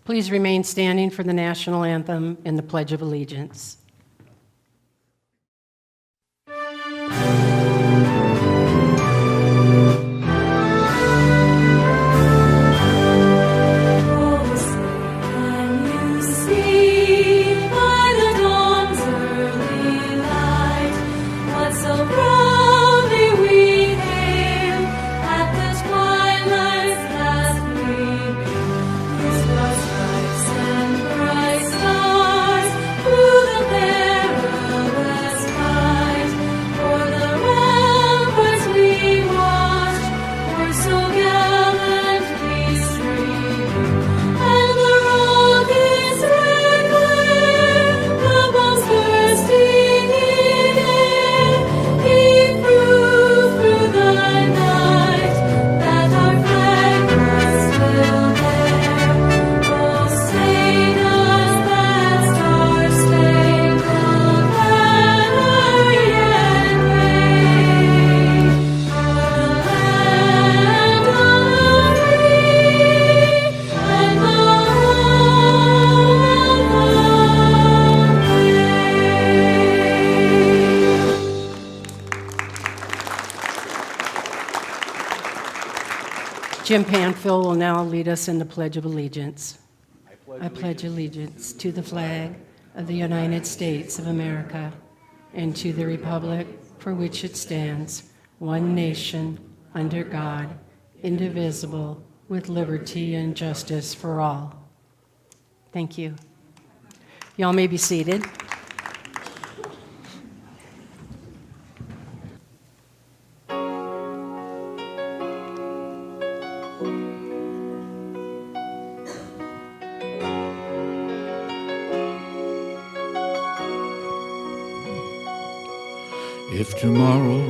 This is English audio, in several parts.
Please remain standing for the national anthem and the Pledge of Allegiance. Jim Panfill will now lead us in the Pledge of Allegiance. I pledge allegiance to the flag of the United States of America and to the republic for which it stands, one nation, under God, indivisible, with liberty and justice for all. Thank you. Y'all may be seated. If tomorrow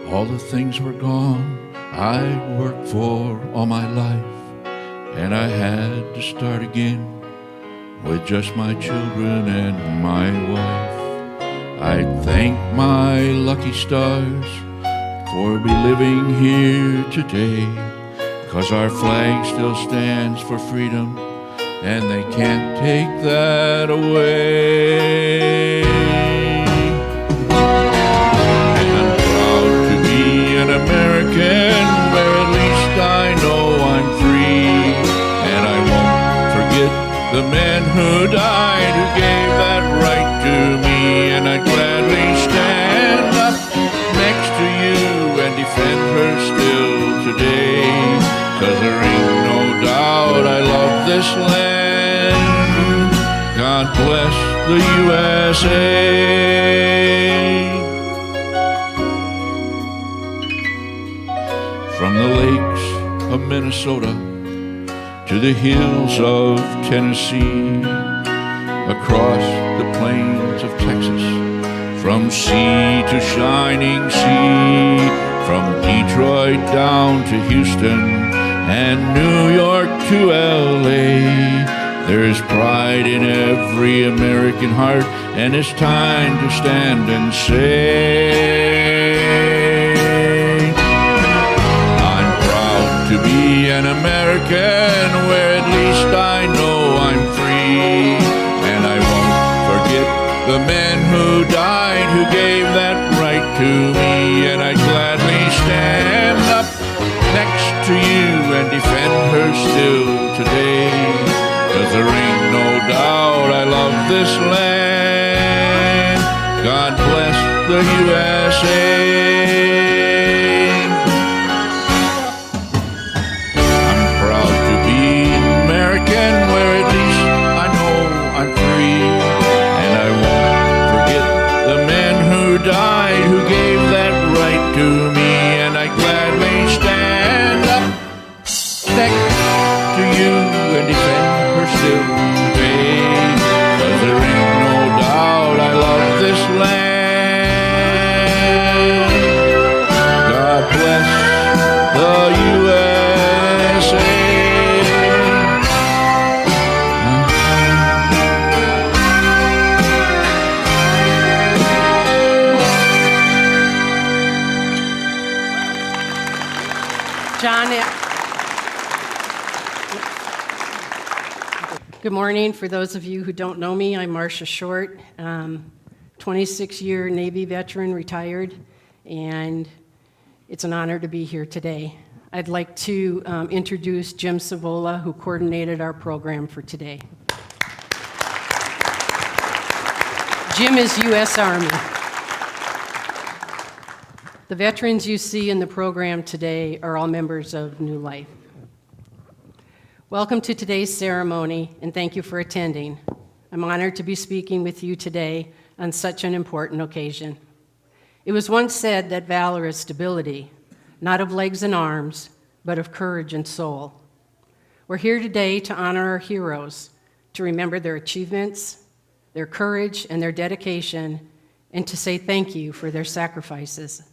all the things were gone I worked for all my life, and I had to start again with just my children and my wife, I'd thank my lucky stars for be living here today, 'cause our flag still stands for freedom and they can't take that away. An American where at least I know I'm free, and I won't forget the men who died who gave that right to me, and I'd gladly stand up next to you and defend her still today, 'cause there ain't no doubt I love this land. God bless the USA. From the lakes of Minnesota to the hills of Tennessee, across the plains of Texas, from sea to shining sea, from Detroit down to Houston and New York to LA, there's pride in every American heart, and it's time to stand and say, to be an American where at least I know I'm free, and I won't forget the men who died who gave that right to me, and I'd gladly stand up next to you and defend her still today, 'cause there ain't no doubt I love this land. God bless the USA. Where at least I know I'm free, and I won't forget the men who died who gave that right to me, and I gladly stand up next to you and defend her still today, 'cause there ain't no doubt I love this land. God Good morning. For those of you who don't know me, I'm Marcia Short, 26-year Navy veteran, retired, and it's an honor to be here today. I'd like to introduce Jim Savola, who coordinated our program for today. Jim is U.S. Army. The veterans you see in the program today are all members of New Life. Welcome to today's ceremony, and thank you for attending. I'm honored to be speaking with you today on such an important occasion. It was once said that valor is stability, not of legs and arms, but of courage and soul. We're here today to honor our heroes, to remember their achievements, their courage, and their dedication, and to say thank you for their sacrifices.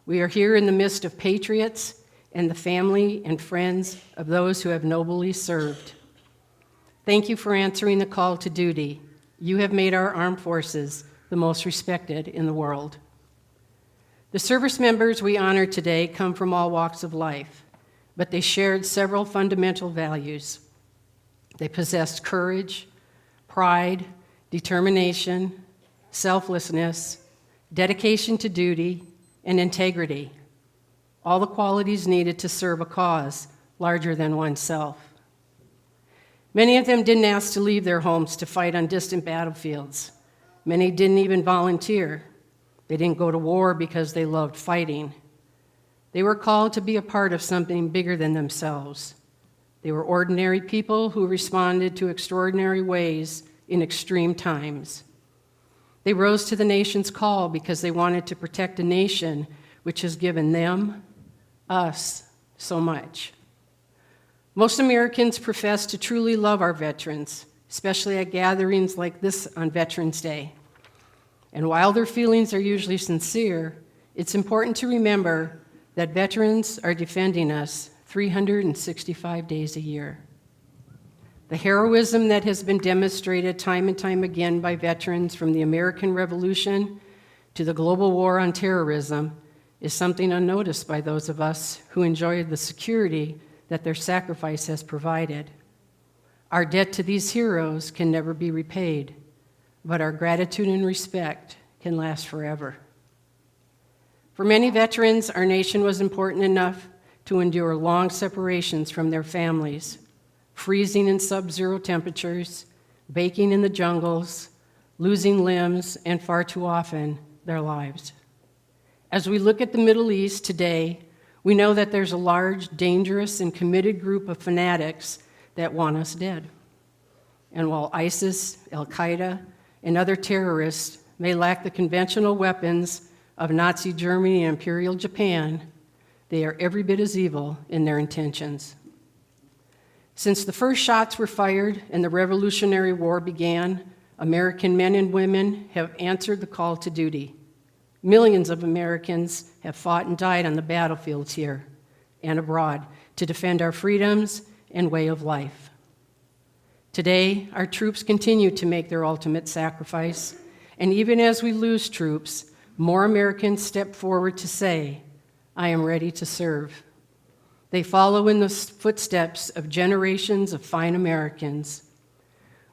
We are here in the midst of patriots and the family and friends of those who have nobly served. Thank you for answering the call to duty. You have made our armed forces the most respected in the world. The service members we honor today come from all walks of life, but they shared several fundamental values. They possessed courage, pride, determination, selflessness, dedication to duty, and integrity, all the qualities needed to serve a cause larger than oneself. Many of them didn't ask to leave their homes to fight on distant battlefields. Many didn't even volunteer. They didn't go to war because they loved fighting. They were called to be a part of something bigger than themselves. They were ordinary people who responded to extraordinary ways in extreme times. They rose to the nation's call because they wanted to protect a nation which has given them, us, so much. Most Americans profess to truly love our veterans, especially at gatherings like this on Veterans Day. And while their feelings are usually sincere, it's important to remember that veterans are defending us 365 days a year. The heroism that has been demonstrated time and time again by veterans from the American Revolution to the global war on terrorism is something unnoticed by those of us who enjoy the security that their sacrifice has provided. Our debt to these heroes can never be repaid, but our gratitude and respect can last forever. For many veterans, our nation was important enough to endure long separations from their families, freezing in sub-zero temperatures, baking in the jungles, losing limbs, and far too often, their lives. As we look at the Middle East today, we know that there's a large, dangerous, and committed group of fanatics that want us dead. And while ISIS, Al-Qaeda, and other terrorists may lack the conventional weapons of Nazi Germany and Imperial Japan, they are every bit as evil in their intentions. Since the first shots were fired and the Revolutionary War began, American men and women have answered the call to duty. Millions of Americans have fought and died on the battlefields here and abroad to defend our freedoms and way of life. Today, our troops continue to make their ultimate sacrifice, and even as we lose troops, more Americans step forward to say, "I am ready to serve." They follow in the footsteps of generations of fine Americans.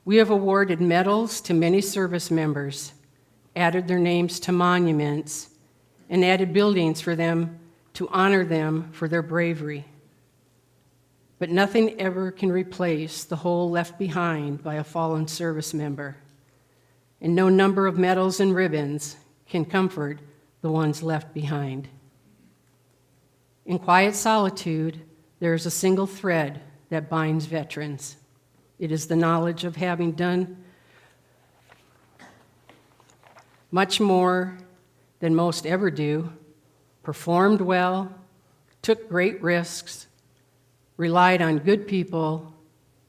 We have awarded medals to many service members, added their names to monuments, and added buildings for them to honor them for their bravery. But nothing ever can replace the hole left behind by a fallen service member, and no number of medals and ribbons can comfort the ones left behind. In quiet solitude, there is a single thread that binds veterans. It is the knowledge of having done much more than most ever do, performed well, took great risks, relied on good people,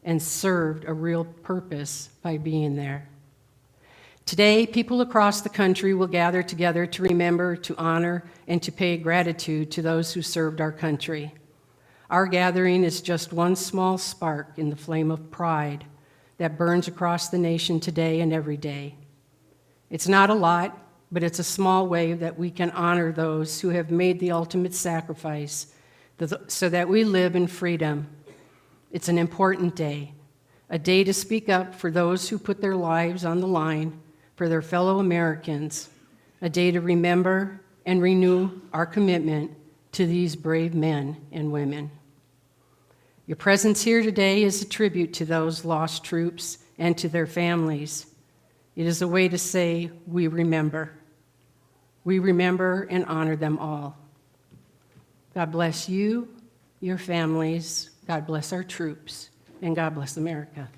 and served a real purpose by being there. Today, people across the country will gather together to remember, to honor, and to pay gratitude to those who served our country. Our gathering is just one small spark in the flame of pride that burns across the nation today and every day. It's not a lot, but it's a small way that we can honor those who have made the ultimate sacrifice so that we live in freedom. It's an important day, a day to speak up for those who put their lives on the line for their fellow Americans, a day to remember and renew our commitment to these brave men and women. Your presence here today is a tribute to those lost troops and to their families. It is a way to say, we remember. We remember and honor them all. God bless you, your families, God bless our troops, and God bless America.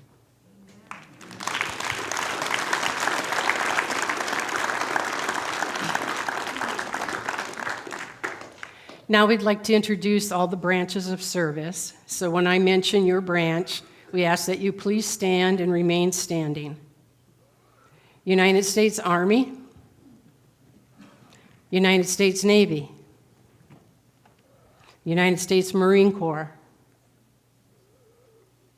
Now we'd like to introduce all the branches of service. So when I mention your branch, we ask that you please stand and remain standing. United States Army, United States Navy, United States Marine Corps,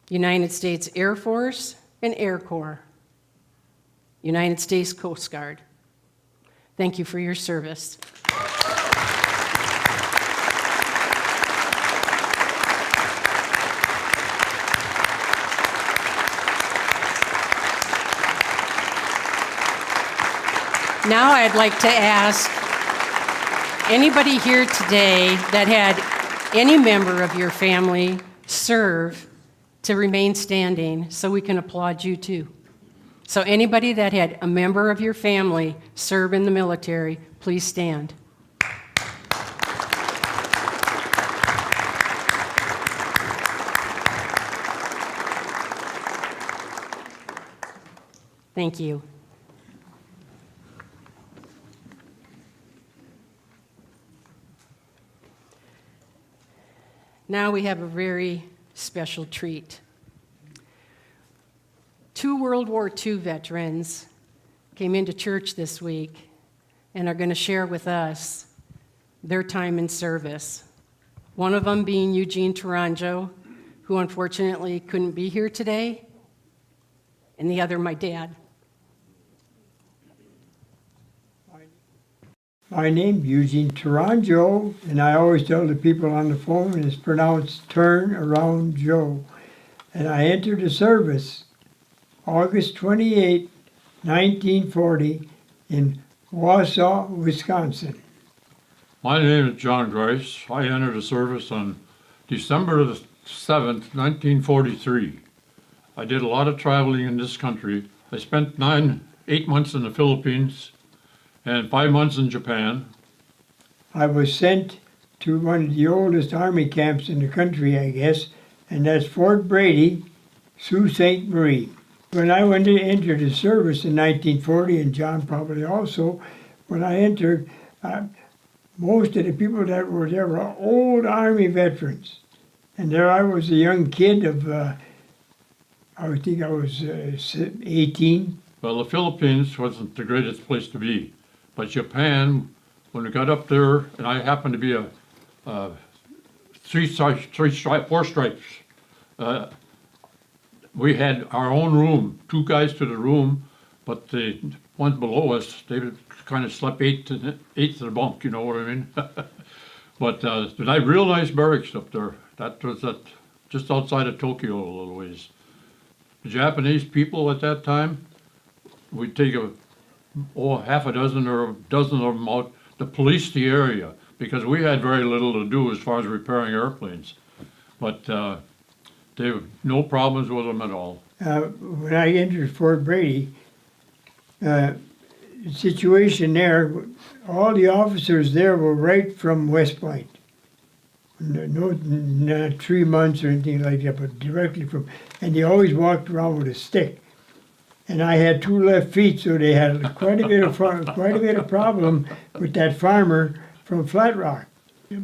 United States Air Force and Air Corps, United States Coast Guard. Thank you for your service. Now I'd like to ask anybody here today that had any member of your family serve to remain standing so we can applaud you too. So anybody that had a member of your family serve in the military, please stand. Thank you. Now we have a very special treat. 2 World War II veterans came into church this week and are going to share with us their time in service. One of them being Eugene Tourangeau, who unfortunately couldn't be here today, and the other, my dad. My name Eugene Tourangeau, and I always tell the people on the phone it's pronounced Turn Around Joe. And I entered the service August 28, 1940 in Wausau, Wisconsin. My name is John Grice. I entered the service on December the 7th, 1943. I did a lot of traveling in this country. I spent 8 months in the Philippines and 5 months in Japan. I was sent to one of the oldest army camps in the country, I guess, and that's Fort Brady, Sault Ste. Marie. When I went to enter the service in 1940, and John probably also, when I entered, most of the people that were there were old Army veterans. And there I was a young kid of, I think I was 18. Well, the Philippines wasn't the greatest place to be. But Japan, when we got up there, and I happened to be a 4 stripes, we had our own room, 2 guys to the room, but the ones below us, they kind of slept eight to the bunk, you know what I mean? But they had real nice barracks up there. That was just outside of Tokyo a little ways. The Japanese people at that time, we'd take half a dozen or a dozen of them out to police the area because we had very little to do as far as repairing airplanes. But they have no problems with them at all. When I entered Fort Brady, the situation there, all the officers there were right from West Point. No, not 3 months or anything like that, but directly from, and they always walked around with a stick. And I had 2 left feet, so they had quite a bit of problem with that farmer from Flat Rock.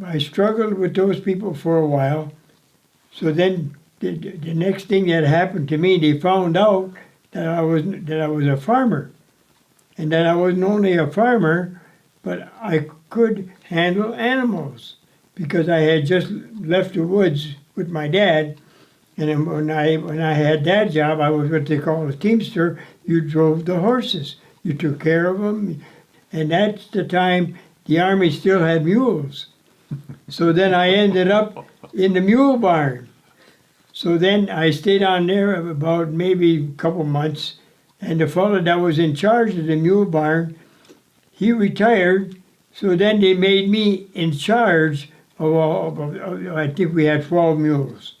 I struggled with those people for a while. So then the next thing that happened to me, they found out that I was a farmer, and that I wasn't only a farmer, but I could handle animals because I had just left the woods with my dad. And then when I had that job, I was what they call a teamster. You drove the horses. You took care of them. And that's the time the Army still had mules. So then I ended up in the mule barn. So then I stayed on there about maybe a couple months, and the fellow that was in charge of the mule barn, he retired. So then they made me in charge of I think we had 12 mules.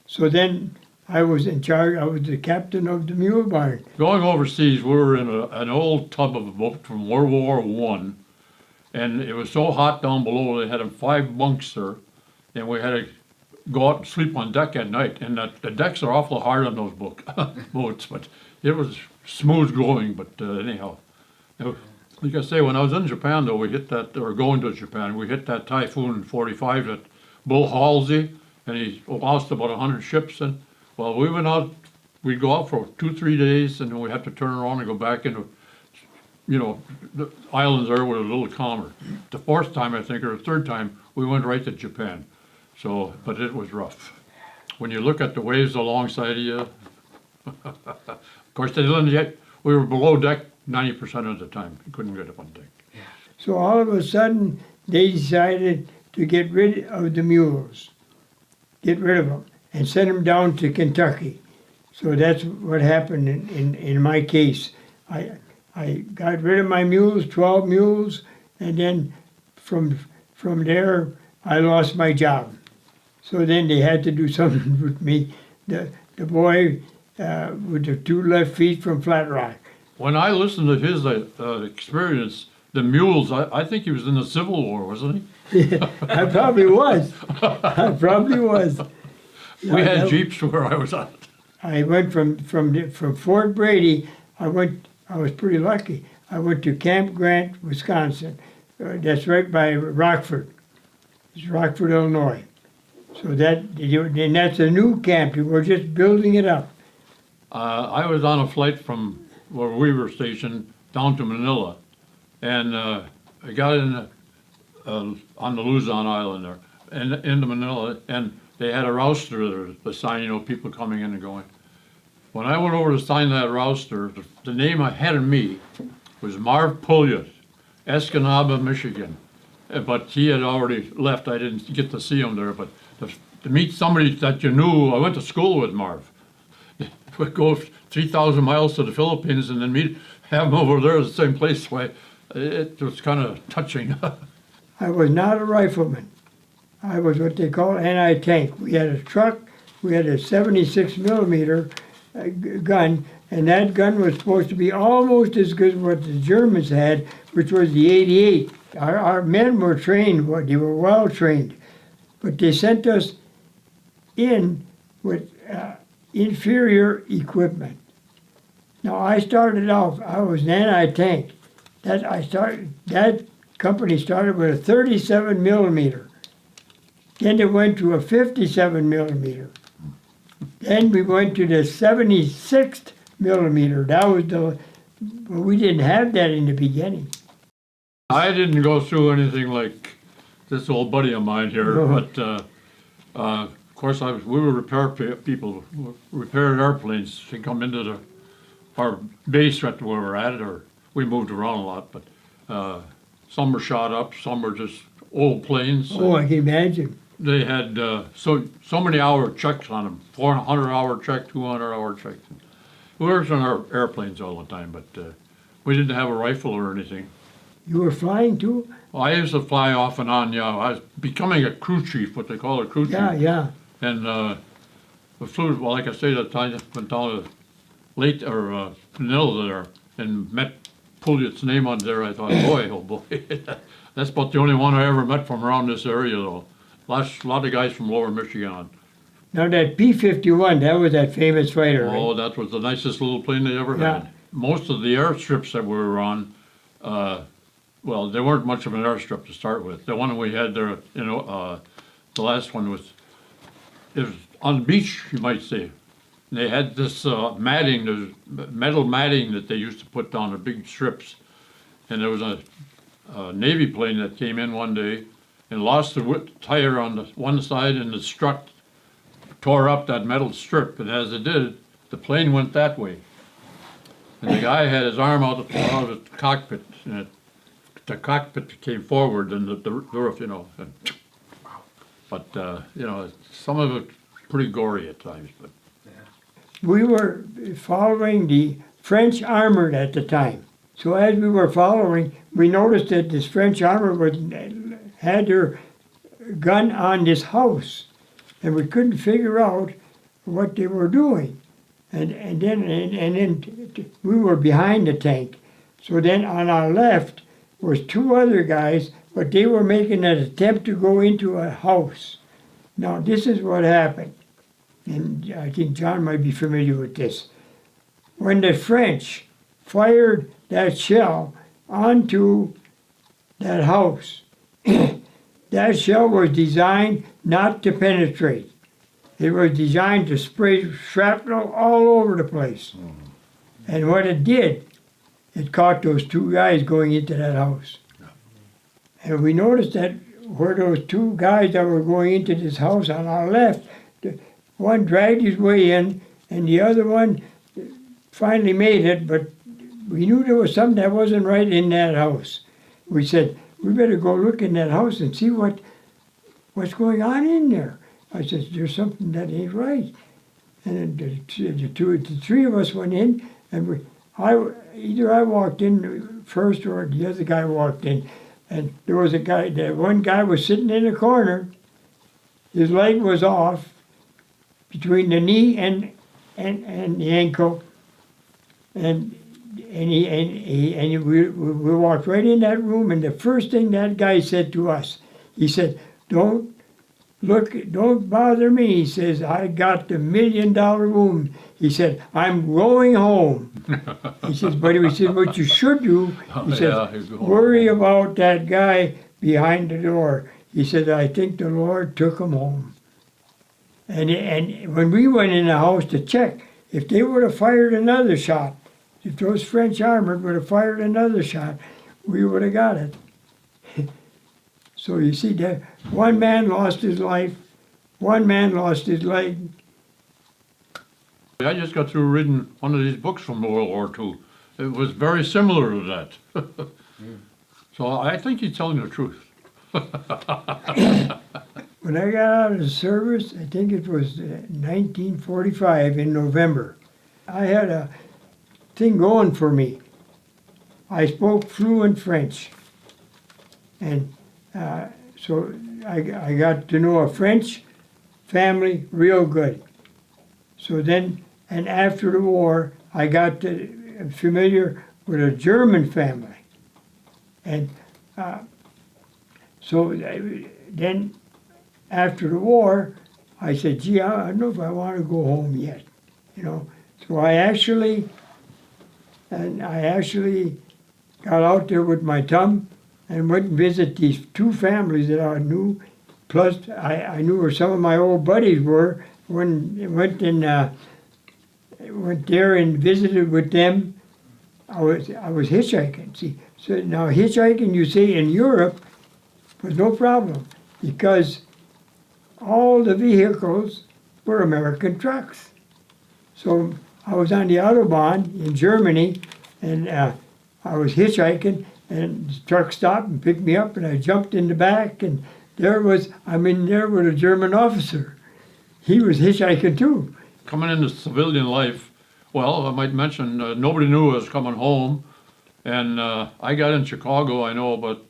So then I was in charge, I was the captain of the mule barn. Going overseas, we were in an old tub of a boat from World War One, and it was so hot down below, they had 5 bunks there, and we had to go out and sleep on deck at night, and the decks are awful hard on those boats, but it was smooth going, but anyhow. Like I say, when I was in Japan though, we hit that, or going to Japan, we hit that Typhoon 45 at Bull Halsey, and he lost about 100 ships, and well, we went out, we'd go out for 2-3 days, and then we had to turn around and go back into, you know, the islands there were a little calmer. The 4th time, I think, or the 3rd time, we went right to Japan. So, but it was rough. When you look at the waves alongside of you, of course, they didn't yet, we were below deck 90% of the time. We couldn't get up on deck. So all of a sudden, they decided to get rid of the mules, get rid of them, and send them down to Kentucky. So that's what happened in my case. I got rid of my mules, 12 mules, and then from there, I lost my job. So then they had to do something with me. The boy with the 2 left feet from Flat Rock. When I listened to his experience, the mules, I think he was in the Civil War, wasn't he? I probably was. I probably was. We had Jeeps where I was at. I went from Fort Brady. I was pretty lucky. I went to Camp Grant, Wisconsin. That's right by Rockford. It's Rockford, Illinois. So and that's a new camp. We're just building it up. I was on a flight from where we were stationed down to Manila, and I got in on the Luzon Island there, and into Manila, and they had a roster there, the sign, you know, people coming in and going. When I went over to sign that roster, the name ahead of me was Marv Pouliot, Escanaba, Michigan. But he had already left. I didn't get to see him there, but to meet somebody that you knew, I went to school with Marv. We'd go 3,000 miles to the Philippines and then have him over there at the same place. Why, it was kind of touching. I was not a rifleman. I was what they call anti-tank. We had a truck, we had a 76 millimeter gun, and that gun was supposed to be almost as good as what the Germans had, which was the 88. Our men were trained, they were well trained, but they sent us in with inferior equipment. Now I started off, I was an anti-tank. That company started with a 37 millimeter. Then it went to a 57 millimeter. Then we went to the 76th millimeter. That was we didn't have that in the beginning. I didn't go through anything like this old buddy of mine here, but of course we were repair people, repaired airplanes to come into our base right where we're at, or we moved around a lot, but some were shot up, some were just old planes. Oh, I can imagine. They had so many hour checks on them, 400-hour check, 200-hour checks. We worked on our airplanes all the time, but we didn't have a rifle or anything. You were flying too? Well, I used to fly off and on, yeah. I was becoming a crew chief, what they call a crew chief. Yeah. And we flew, well, like I say, that time went down to Manila there and met Pouliot's name on there. I thought, boy, oh boy. That's about the only one I ever met from around this area, though. A lot of guys from Lower Michigan. Now that P-51, that was that famous fighter, Oh, right? that was the nicest little plane they ever Yeah. had. Most of the airstrips that we were on, well, they weren't much of an airstrip to start with. The one we had there, the last one was on the beach, you might say. And they had this matting, there's metal matting that they used to put down the big strips. And there was a Navy plane that came in one day and lost the tire on the one side, and the strut tore up that metal strip. And as it did, the plane went that way. And the guy had his arm out of the cockpit, and the cockpit came forward, and the roof, But some of it pretty gory at times, but We were following the French armor at the time. So as we were following, we noticed that this French armor had their gun on this house, and we couldn't figure out what they were doing. And then we were behind the tank. So then on our left was two other guys, but they were making an attempt to go into a house. Now this is what happened, and I think John might be familiar with this. When the French fired that shell onto that house, that shell was designed not to penetrate. It was designed to spray shrapnel all over the place. And what it did, it caught those two guys going into that house. And we noticed that where those two guys that were going into this house on our left, one dragged his way in, and the other one finally made it, but we knew there was something that wasn't right in that house. We said, we better go look in that house and see what's going on in there. I said, there's something that ain't right. And the three of us went in, and either I walked in first or the other guy walked in. And there was one guy was sitting in a corner. His leg was off between the knee and the ankle. And we walked right in that room, and the first thing that guy said to us, he said, don't bother me. He says, I got the $1 million room. He said, I'm going home. He says, but he said, what you should do, he says, worry about that guy behind the door. He said, I think the Lord took him home. And when we went in the house to check, if they would have fired another shot, if those French armored would have fired another shot, we would have got it. So you see that one man lost his life, one man lost his leg. I just got through reading one of these books from World War II. It was very similar to that. So I think he's telling the truth. When I got out of the service, I think it was 1945 in November, I had a thing going for me. I spoke fluent French. And so I got to know a French family real good. So then, and after the war, I got familiar with a German family. And so then, after the war, I said, gee, I don't know if I want to go home yet, you know. So I actually got out there with my thumb and went and visit these two families that I knew. Plus, I knew where some of my old buddies were. When I went there and visited with them, I was hitchhiking. See, so now hitchhiking, you see, in Europe was no problem because all the vehicles were American trucks. So I was on the Autobahn in Germany, and I was hitchhiking, and the truck stopped and picked me up, and I jumped in the back, and I'm in there with a German officer. He was hitchhiking too. Coming into civilian life, well, I might mention nobody knew I was coming home, and I got in Chicago, I know, about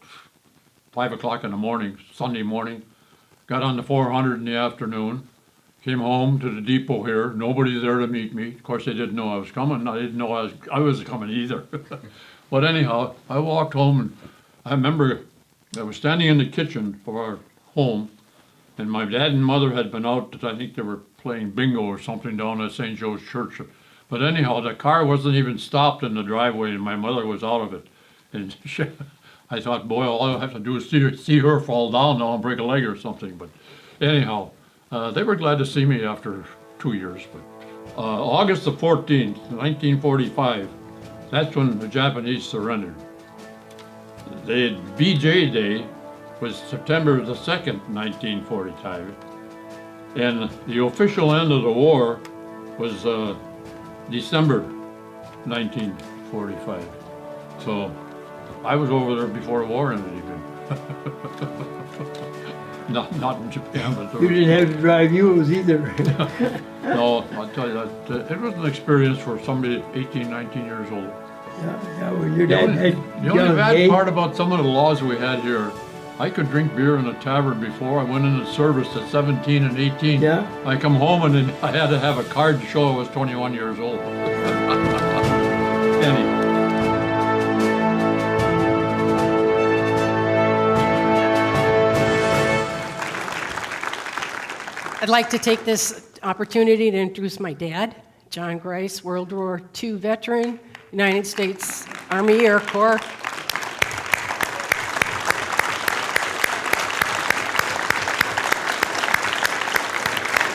5 o'clock in the morning, Sunday morning. Got on the 400 in the afternoon, came home to the depot here. Nobody there to meet me. Of course, they didn't know I was coming. I didn't know I was coming either. But anyhow, I walked home, and I remember I was standing in the kitchen of our home, and my dad and mother had been out. I think they were playing bingo or something down at St. Joe's Church. But anyhow, the car wasn't even stopped in the driveway, and my mother was out of it. And I thought, boy, all I have to do is see her fall down now and break a leg or something. But anyhow, they were glad to see me after 2 years. But August the 14th, 1945, that's when the Japanese surrendered. The VJ Day was September the 2nd, 1945. And the official end of the war was December 1945. So I was over there before the war ended even. Not in Japan, but You didn't have to drive mules either. no, I'll tell you that, it was an experience for somebody 18, 19 years old. Yeah, when your The dad only, had the only young, bad eh? part about some of the laws we had here, I could drink beer in a tavern before I went into service at 17 and 18. Yeah. I come home and then I had to have a card to show I was 21 years old. Anyhow. I'd like to take this opportunity to introduce my dad, John Grice, World War II veteran, United States Army Air Corps.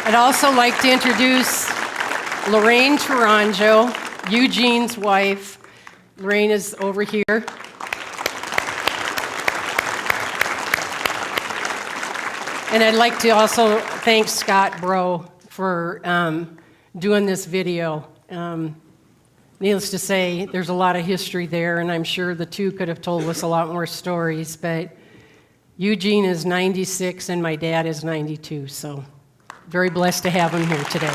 I'd also like to introduce Lorraine Taranjo, Eugene's wife. Lorraine is over here. And I'd like to also thank Scott Bro for doing this video. Needless to say, there's a lot of history there, and I'm sure the two could have told us a lot more stories, but Eugene is 96 and my dad is 92, so very blessed to have him here today.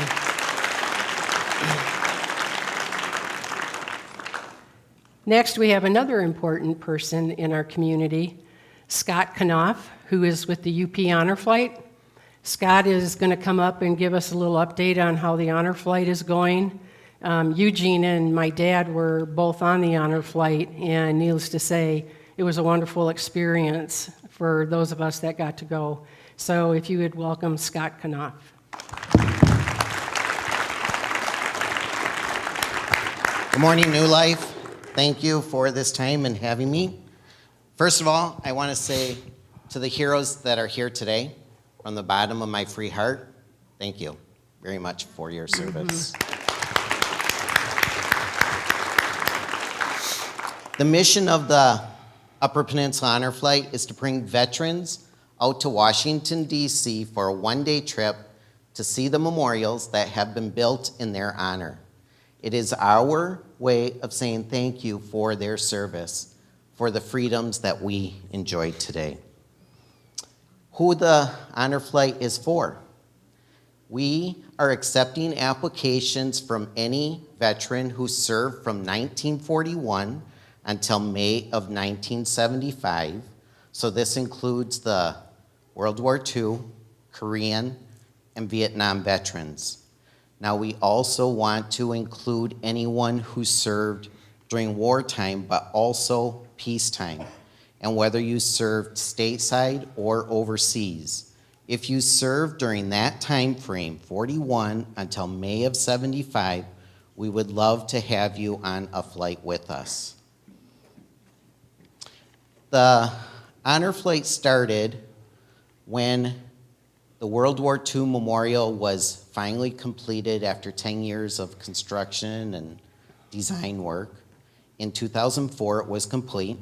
Next, we have another important person in our community, Scott Knopf, who is with the UP Honor Flight. Scott is going to come up and give us a little update on how the Honor Flight is going. Eugene and my dad were both on the Honor Flight, and needless to say, it was a wonderful experience for those of us that got to go. So if you would welcome Scott Knopf. Good morning, New Life. Thank you for this time and having me. First of all, I want to say to the heroes that are here today, from the bottom of my free heart, thank you very much for your service. The mission of the Upper Peninsula Honor Flight is to bring veterans out to Washington, D.C. for a one-day trip to see the memorials that have been built in their honor. It is our way of saying thank you for their service, for the freedoms that we enjoyed today. Who the Honor Flight is for? We are accepting applications from any veteran who served from 1941 until May of 1975. So this includes the World War II, Korean, and Vietnam veterans. Now we also want to include anyone who served during wartime, but also peacetime, and whether you served stateside or overseas. If you served during that time frame, 41 until May of 75, we would love to have you on a flight with us. The Honor Flight started when the World War II Memorial was finally completed after 10 years of construction and design work. In 2004, it was complete.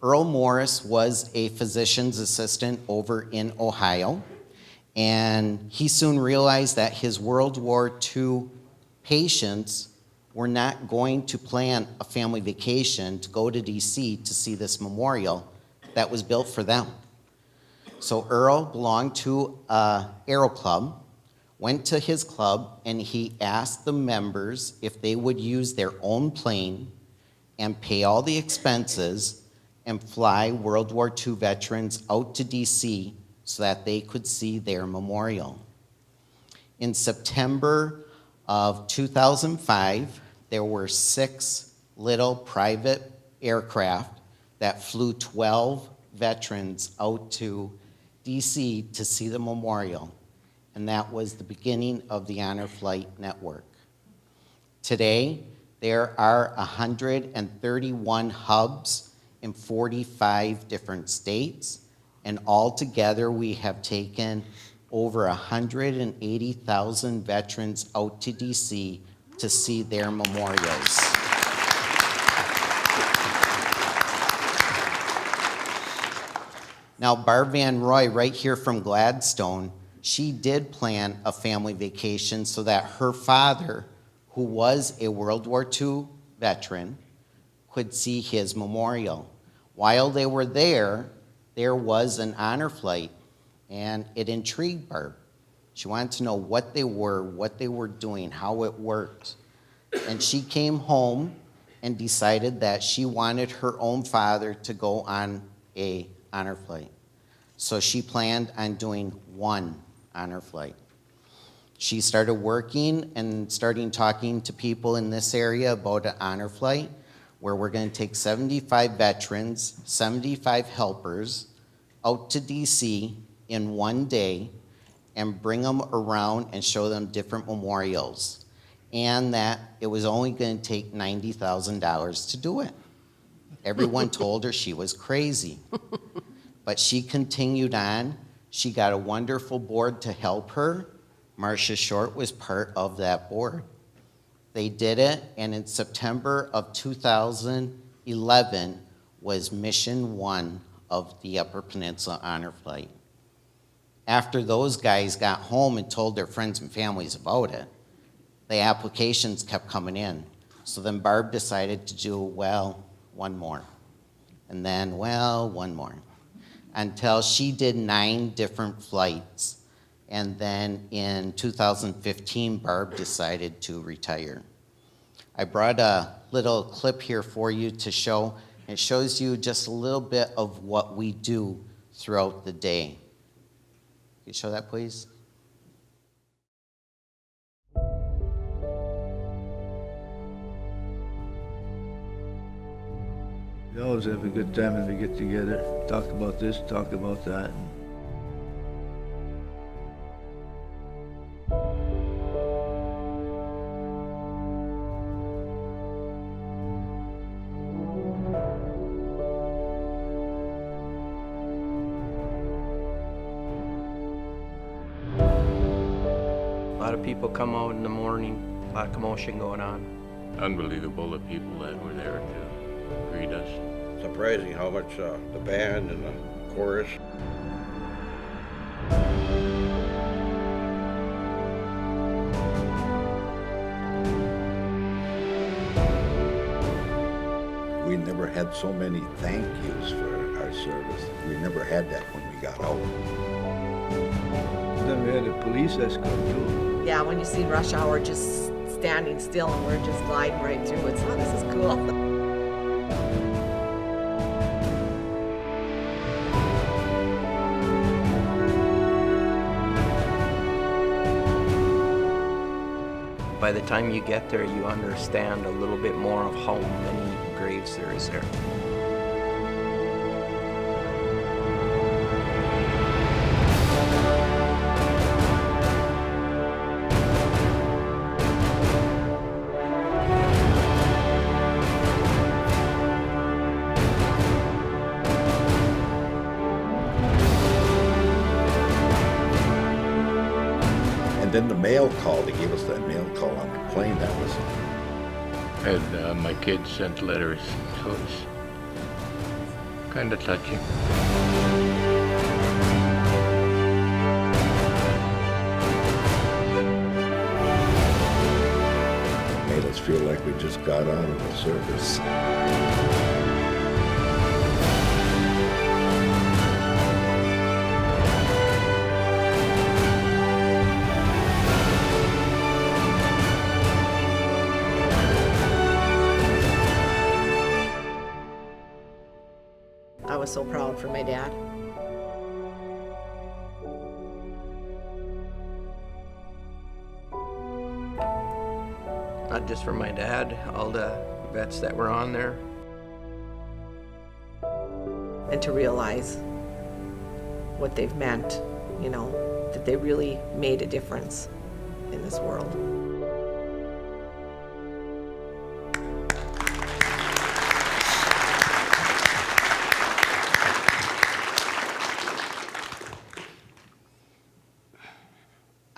Earl Morris was a physician's assistant over in Ohio, and he soon realized that his World War II patients were not going to plan a family vacation to go to DC to see this memorial that was built for them. So Earl belonged to an Aero Club, went to his club, and he asked the members if they would use their own plane and pay all the expenses and fly World War II veterans out to DC so that they could see their memorial. In September of 2005, there were 6 little private aircraft that flew 12 veterans out to DC to see the memorial, and that was the beginning of the Honor Flight Network. Today, there are 131 hubs in 45 different states, and altogether we have taken over 180,000 veterans out to DC to see their memorials. Now, Barb Van Roy, right here from Gladstone, she did plan a family vacation so that her father, who was a World War II veteran, could see his memorial. While they were there, there was an honor flight, and it intrigued Barb. She wanted to know what they were doing, how it worked. And she came home and decided that she wanted her own father to go on a honor flight. So she planned on doing one honor flight. She started working and starting talking to people in this area about an honor flight where we're going to take 75 veterans, 75 helpers out to DC in one day and bring them around and show them different memorials. And that it was only going to take $90,000 to do it. Everyone told her she was crazy. But she continued on. She got a wonderful board to help her. Marcia Short was part of that board. They did it, and in September of 2011 was Mission 1 of the Upper Peninsula Honor Flight. After those guys got home and told their friends and families about it, the applications kept coming in. So then Barb decided to do, well, one more. And then, well, one more. Until she did 9 different flights. And then in 2015, Barb decided to retire. I brought a little clip here for you to show. It shows you just a little bit of what we do throughout the day. Can you show that, please? We always have a good time when we get together, talk about this, talk about that. A lot of people come out in the morning, a lot of commotion going on. Unbelievable, the people that were there to greet us. Surprising how much the band and the chorus. We never had so many thank yous for our service. We never had that when we got out. Then we had a police escort too. Yeah, when you see rush hour just standing still and we're just gliding right through, it's, oh, this is cool. By the time you get there, you understand a little bit more of how many graves there is there. And then the mail call, they gave us that mail call on the plane. That was And my kids sent letters, so it's kind of touching. made us feel like we just got out of the service. I was so proud for my dad. Not just for my dad, all the vets that were on there. And to realize what they've meant, you know, that they really made a difference in this world.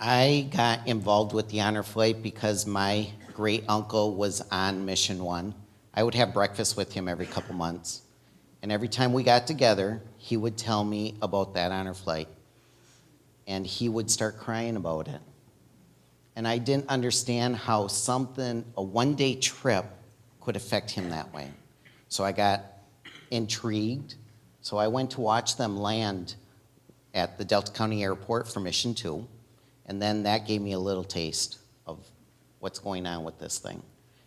I got involved with the honor flight because my great uncle was on Mission 1. I would have breakfast with him every couple months. And every time we got together, he would tell me about that honor flight. And he would start crying about it. And I didn't understand how a one-day trip could affect him that way. So I got intrigued, So I went to watch them land at the Delta County Airport for Mission 2, and then that gave me a little taste of what's going on with this thing.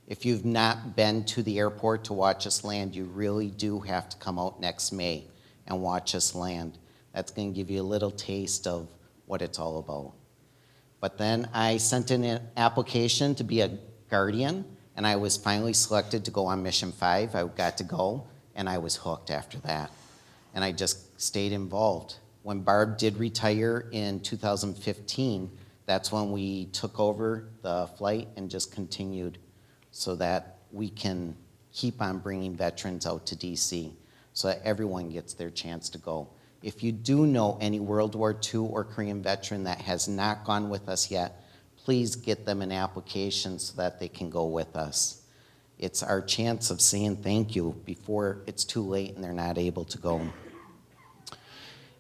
If you've not been to the airport to watch us land, you really do have to come out next May and watch us land. That's going to give you a little taste of what it's all about. But then I sent in an application to be a guardian, and I was finally selected to go on Mission 5. I got to go, and I was hooked after that. And I just stayed involved. When Barb did retire in 2015, that's when we took over the flight and just continued so that we can keep on bringing veterans out to DC so that everyone gets their chance to go. If you do know any World War II or Korean veteran that has not gone with us yet, please get them an application so that they can go with us. It's our chance of saying thank you before it's too late and they're not able to go.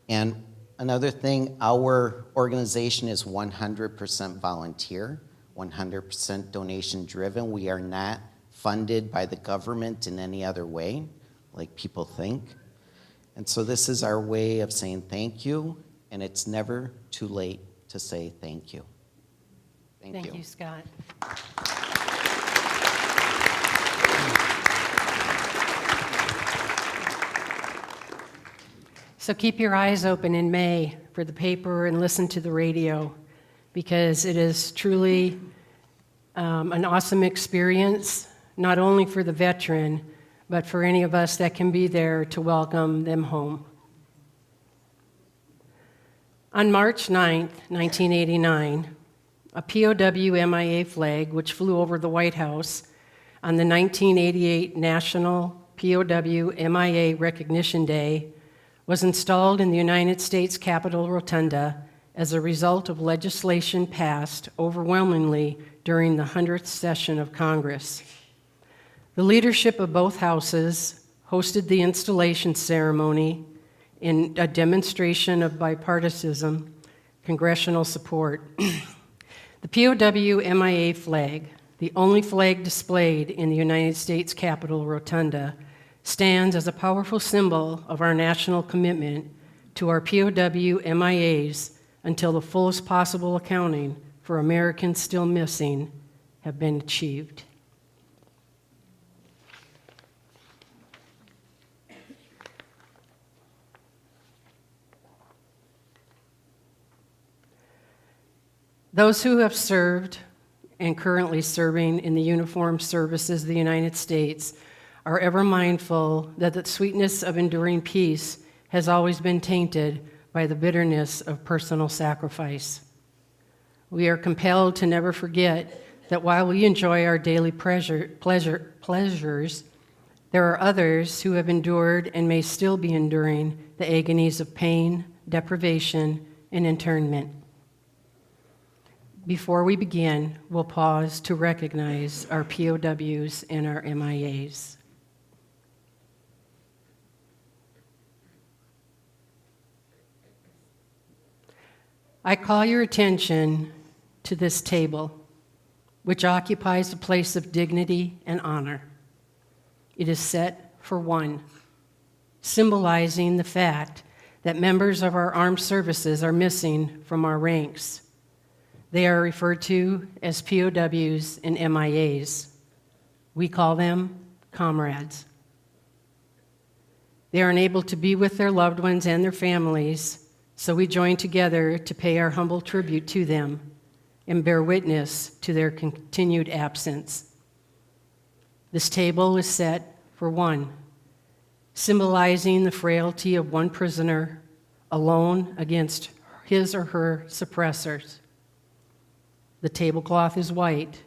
And another thing, our organization is 100% volunteer, 100% donation driven. We are not funded by the government in any other way, like people think. And so this is our way of saying thank you, and it's never too late to say thank you. Thank you, Scott. So keep your eyes open in May for the paper and listen to the radio, because it is truly an awesome experience, not only for the veteran, but for any of us that can be there to welcome them home. On March 9th, 1989, a POW MIA flag, which flew over the White House on the 1988 National POW MIA Recognition Day, was installed in the United States Capitol Rotunda as a result of legislation passed overwhelmingly during the 100th session of Congress. The leadership of both houses hosted the installation ceremony in a demonstration of bipartisan congressional support. The POW MIA flag, the only flag displayed in the United States Capitol Rotunda, stands as a powerful symbol of our national commitment to our POW MIAs until the fullest possible accounting for Americans still missing have been achieved. Those who have served and currently serving in the uniformed services of the United States are ever mindful that the sweetness of enduring peace has always been tainted by the bitterness of personal sacrifice. We are compelled to never forget that while we enjoy our daily pleasures, there are others who have endured and may still be enduring the agonies of pain, deprivation, and internment. Before we begin, we'll pause to recognize our POWs and our MIAs. I call your attention to this table, which occupies a place of dignity and honor. It is set for one, symbolizing the fact that members of our armed services are missing from our ranks. They are referred to as POWs and MIAs. We call them comrades. They are unable to be with their loved ones and their families, so we join together to pay our humble tribute to them and bear witness to their continued absence. This table is set for one, symbolizing the frailty of one prisoner alone against his or her suppressors. The tablecloth is white,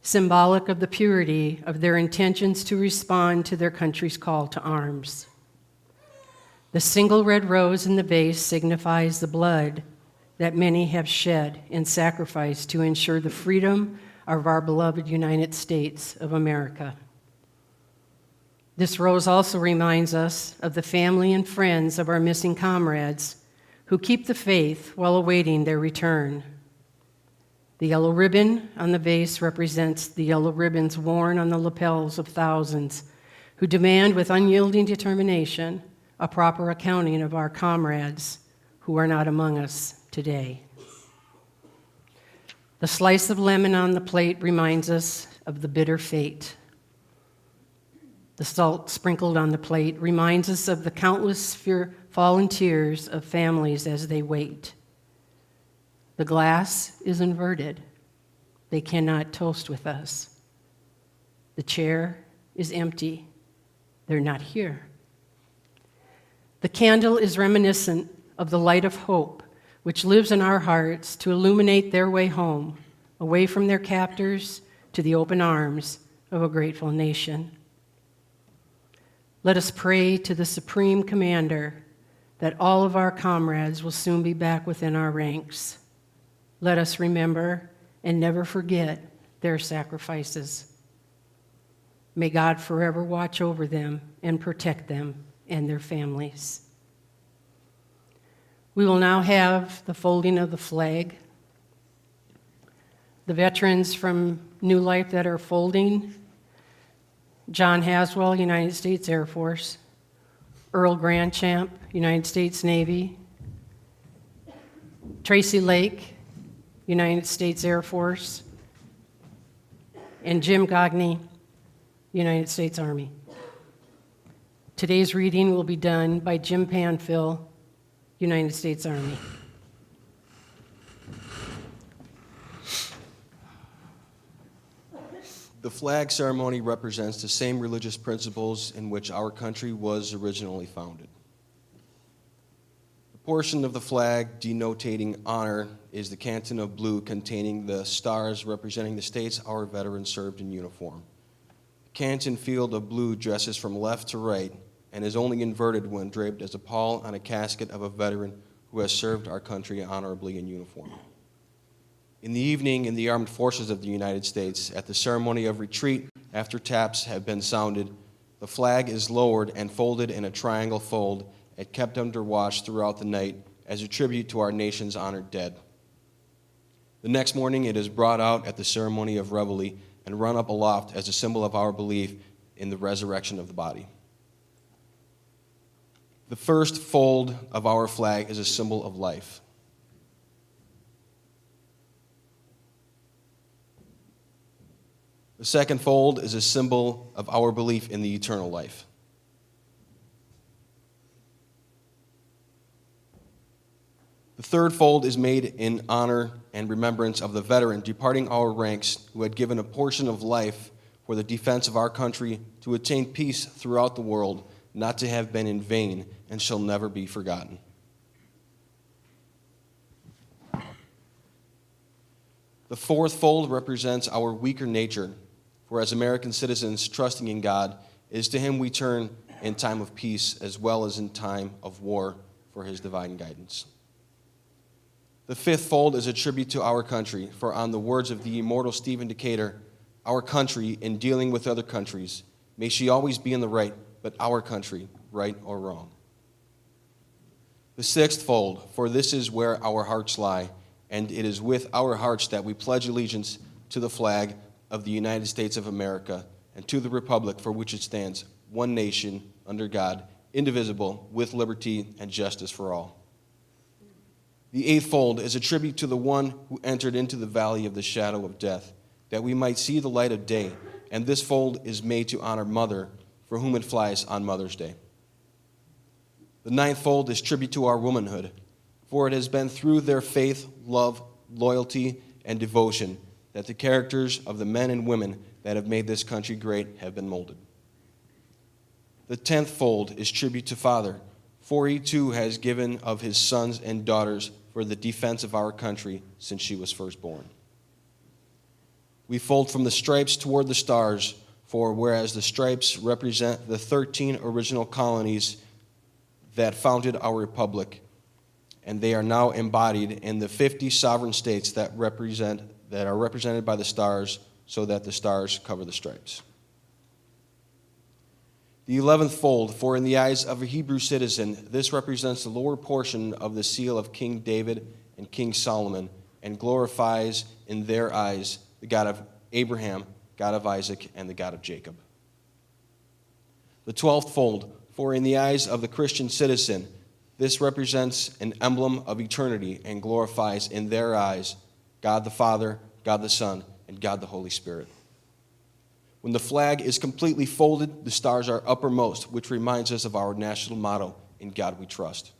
symbolic of the purity of their intentions to respond to their country's call to arms. The single red rose in the vase signifies the blood that many have shed in sacrifice to ensure the freedom of our beloved United States of America. This rose also reminds us of the family and friends of our missing comrades who keep the faith while awaiting their return. The yellow ribbon on the vase represents the yellow ribbons worn on the lapels of thousands who demand with unyielding determination a proper accounting of our comrades who are not among us today. The slice of lemon on the plate reminds us of the bitter fate. The salt sprinkled on the plate reminds us of the countless fallen tears of families as they wait. The glass is inverted. They cannot toast with us. The chair is empty. They're not here. The candle is reminiscent of the light of hope, which lives in our hearts to illuminate their way home, away from their captors to the open arms of a grateful nation. Let us pray to the Supreme Commander that all of our comrades will soon be back within our ranks. Let us remember and never forget their sacrifices. May God forever watch over them and protect them and their families. We will now have the folding of the flag. The veterans from New Life that are folding: John Haswell, United States Air Force; Earl Grandchamp, United States Navy; Tracy Lake, United States Air Force; and Jim Gagne, United States Army. Today's reading will be done by Jim Panfill, United States Army. The flag ceremony represents the same religious principles in which our country was originally founded. The portion of the flag denoting honor is the canton of blue containing the stars representing the states our veterans served in uniform. The canton field of blue dresses from left to right and is only inverted when draped as a pall on a casket of a veteran who has served our country honorably in uniform. In the evening, in the Armed Forces of the United States, at the ceremony of retreat, after taps have been sounded, the flag is lowered and folded in a triangle fold and kept under watch throughout the night as a tribute to our nation's honored dead. The next morning, it is brought out at the ceremony of reveille and run up aloft as a symbol of our belief in the resurrection of the body. The first fold of our flag is a symbol of life. The second fold is a symbol of our belief in the eternal life. The third fold is made in honor and remembrance of the veteran departing our ranks who had given a portion of life for the defense of our country to attain peace throughout the world, not to have been in vain and shall never be forgotten. The fourth fold represents our weaker nature, for as American citizens trusting in God, it is to Him we turn in time of peace as well as in time of war for His divine guidance. The fifth fold is a tribute to our country, for on the words of the immortal Stephen Decatur, our country, in dealing with other countries, may she always be in the right, but our country, right or wrong. The sixth fold, for this is where our hearts lie, and it is with our hearts that we pledge allegiance to the flag of the United States of America and to the republic for which it stands, one nation, under God, indivisible, with liberty and justice for all. The eighth fold is a tribute to the one who entered into the valley of the shadow of death, that we might see the light of day, and this fold is made to honor Mother, for whom it flies on Mother's Day. The ninth fold is tribute to our womanhood, for it has been through their faith, love, loyalty, and devotion that the characters of the men and women that have made this country great have been molded. The 10th fold is tribute to Father, for He too has given of His sons and daughters for the defense of our country since she was first born. We fold from the stripes toward the stars, for whereas the stripes represent the 13 original colonies that founded our republic, and they are now embodied in the 50 sovereign states that are represented by the stars, so that the stars cover the stripes. The 11th fold, for in the eyes of a Hebrew citizen, this represents the lower portion of the seal of King David and King Solomon, and glorifies in their eyes the God of Abraham, God of Isaac, and the God of Jacob. The 12th fold, For in the eyes of the Christian citizen, this represents an emblem of eternity and glorifies in their eyes God the Father, God the Son, and God the Holy Spirit. When the flag is completely folded, the stars are uppermost, which reminds us of our national motto, "In God We Trust."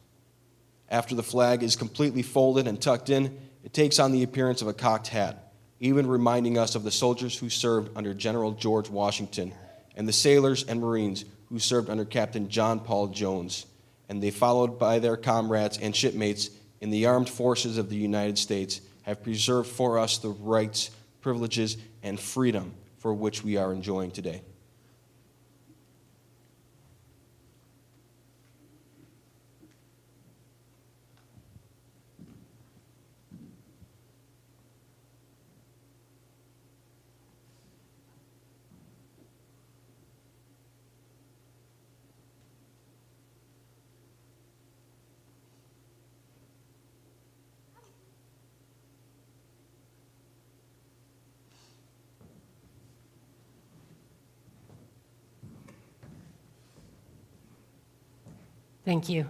After the flag is completely folded and tucked in, it takes on the appearance of a cocked hat, even reminding us of the soldiers who served under General George Washington and the sailors and Marines who served under Captain John Paul Jones, and they, followed by their comrades and shipmates in the armed forces of the United States, have preserved for us the rights, privileges, and freedom for which we are enjoying today. Thank you.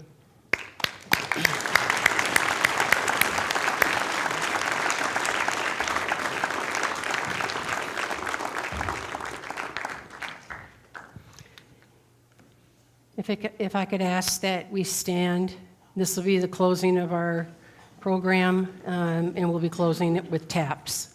If I could ask that we stand, this will be the closing of our program, and we'll be closing it with taps.